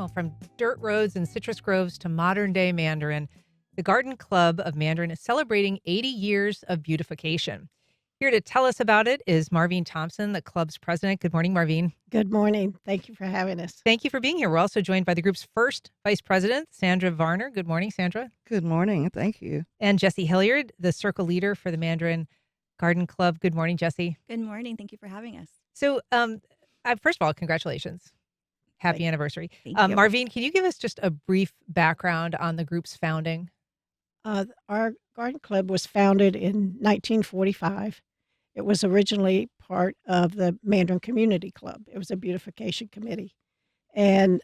Well, from dirt roads and citrus groves to modern day Mandarin, the Garden Club of Mandarin is celebrating 80 years of beautification. Here to tell us about it is Marvine Thompson, the club's president. Good morning, Marvine. Good morning. Thank you for having us. Thank you for being here. We're also joined by the group's first vice president, Sandra Varner. Good morning, Sandra. Good morning. Thank you. And Jessie Hillard, the circle leader for the Mandarin Garden Club. Good morning, Jessie. Good morning. Thank you for having us. So, first of all, congratulations. Happy anniversary. Thank you. Marvine, can you give us just a brief background on the group's founding? Our garden club was founded in 1945. It was originally part of the Mandarin Community Club. It was a beautification committee. And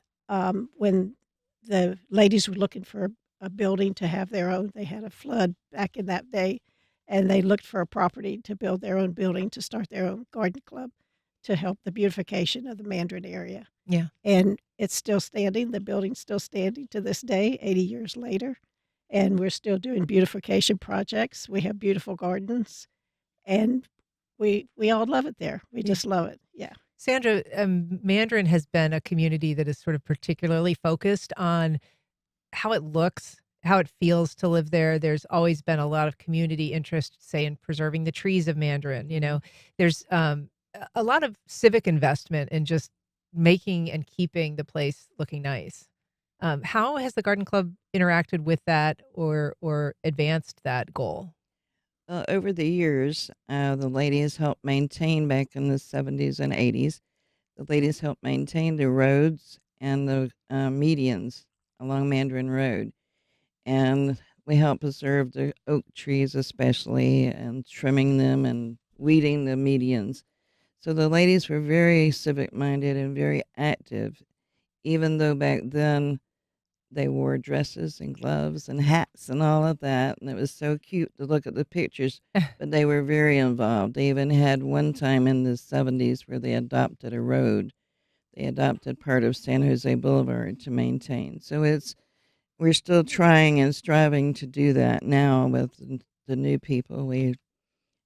when the ladies were looking for a building to have their own, they had a flood back in that day, and they looked for a property to build their own building to start their own garden club to help the beautification of the Mandarin area. Yeah. And it's still standing. The building's still standing to this day, 80 years later. And we're still doing beautification projects. We have beautiful gardens, and we all love it there. We just love it. Yeah. Sandra, Mandarin has been a community that is sort of particularly focused on how it looks, how it feels to live there. There's always been a lot of community interest, say, in preserving the trees of Mandarin. You know, there's a lot of civic investment in just making and keeping the place looking nice. How has the Garden Club interacted with that or advanced that goal? Over the years, the ladies helped maintain back in the 70s and 80s. The ladies helped maintain the roads and the medians along Mandarin Road. And we helped preserve the oak trees, especially, and trimming them and weeding the medians. So the ladies were very civic minded and very active, even though back then they wore dresses and gloves and hats and all of that, and it was so cute to look at the pictures, but they were very involved. They even had one time in the 70s where they adopted a road. They adopted part of San Jose Boulevard to maintain. So we're still trying and striving to do that now with the new people. We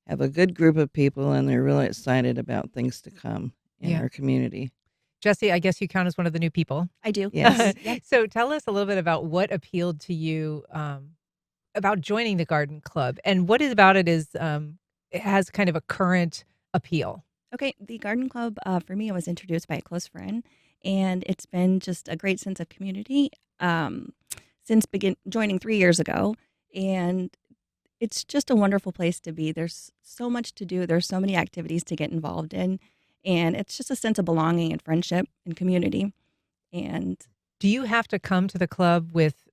have a good group of people, and they're really excited about things to come in our community. Jessie, I guess you count as one of the new people. I do. Yes. So tell us a little bit about what appealed to you about joining the Garden Club, and what is about it is it has kind of a current appeal. Okay. The Garden Club, for me, was introduced by a close friend, and it's been just a great sense of community since joining 3 years ago. And it's just a wonderful place to be. There's so much to do. There's so many activities to get involved in. And it's just a sense of belonging and friendship and community. And do you have to come to the club with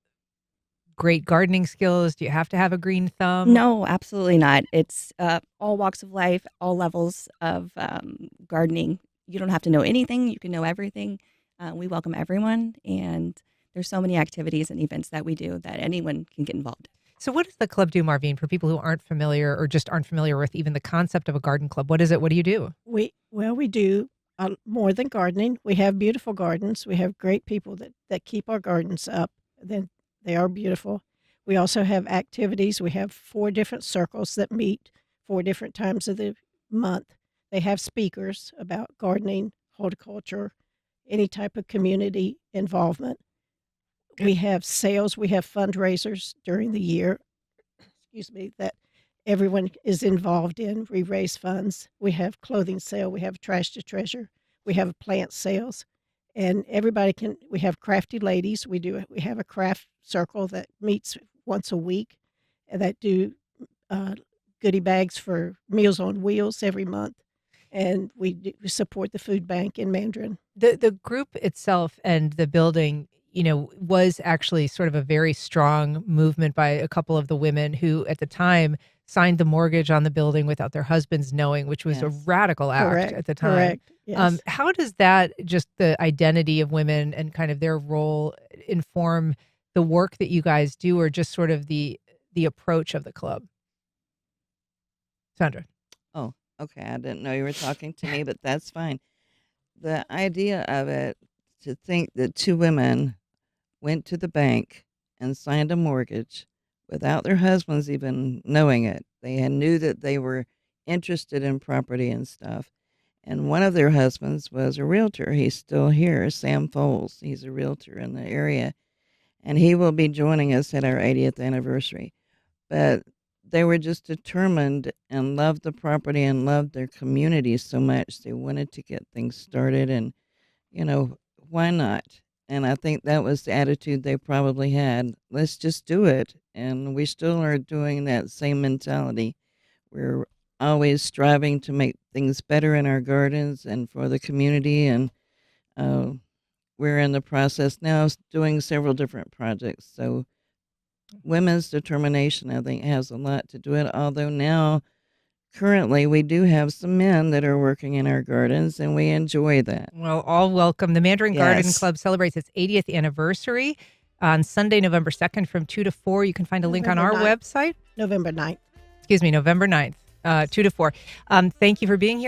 great gardening skills? Do you have to have a green thumb? no, absolutely not. It's all walks of life, all levels of gardening. You don't have to know anything. You can know everything. We welcome everyone. And there's so many activities and events that we do that anyone can get involved in. So what does the club do, Marvine, for people who aren't familiar or just aren't familiar with even the concept of a garden club? What is it? What do you do? We do more than gardening. We have beautiful gardens. We have great people that keep our gardens up. Then they are beautiful. We also have activities. We have 4 different circles that meet 4 different times of the month. They have speakers about gardening, horticulture, any type of community involvement. We have sales. We have fundraisers during the year, that everyone is involved in. We raise funds. We have clothing sale. We have trash to treasure. We have plant sales, and we have crafty ladies. We have a craft circle that meets once a week, and that do goodie bags for Meals on Wheels every month, and we support the food bank in Mandarin. The group itself and the building, was actually sort of a very strong movement by a couple of the women who at the time signed the mortgage on the building without their husbands knowing, which was a radical act at the time. Correct. Yes. How does that, just the identity of women and kind of their role, inform the work that you guys do, or just sort of the approach of the club? Sandra. Oh, okay. I didn't know you were talking to me, but that's fine. The idea of it, to think that 2 women went to the bank and signed a mortgage without their husbands even knowing it. They knew that they were interested in property and stuff, And one of their husbands was a realtor. He's still here, Sam Foles. He's a realtor in the area, and he will be joining us at our 80th anniversary. But they were just determined and loved the property and loved their community so much. They wanted to get things started, and, why not? And I think that was the attitude they probably had. Let's just do it. And we still are doing that same mentality. We're always striving to make things better in our gardens and for the community. And uh, we're in the process now of doing several different projects. So women's determination, I think, has a lot to do it. Although now, currently, we do have some men that are working in our gardens, and we enjoy that. Well, all welcome. The Mandarin Garden Yes. Club celebrates its 80th anniversary on Sunday, November 2nd from 2 to 4. You can find a link on our November 9th. website. November 9th. November 9th, 2 to 4. Thank you for being here.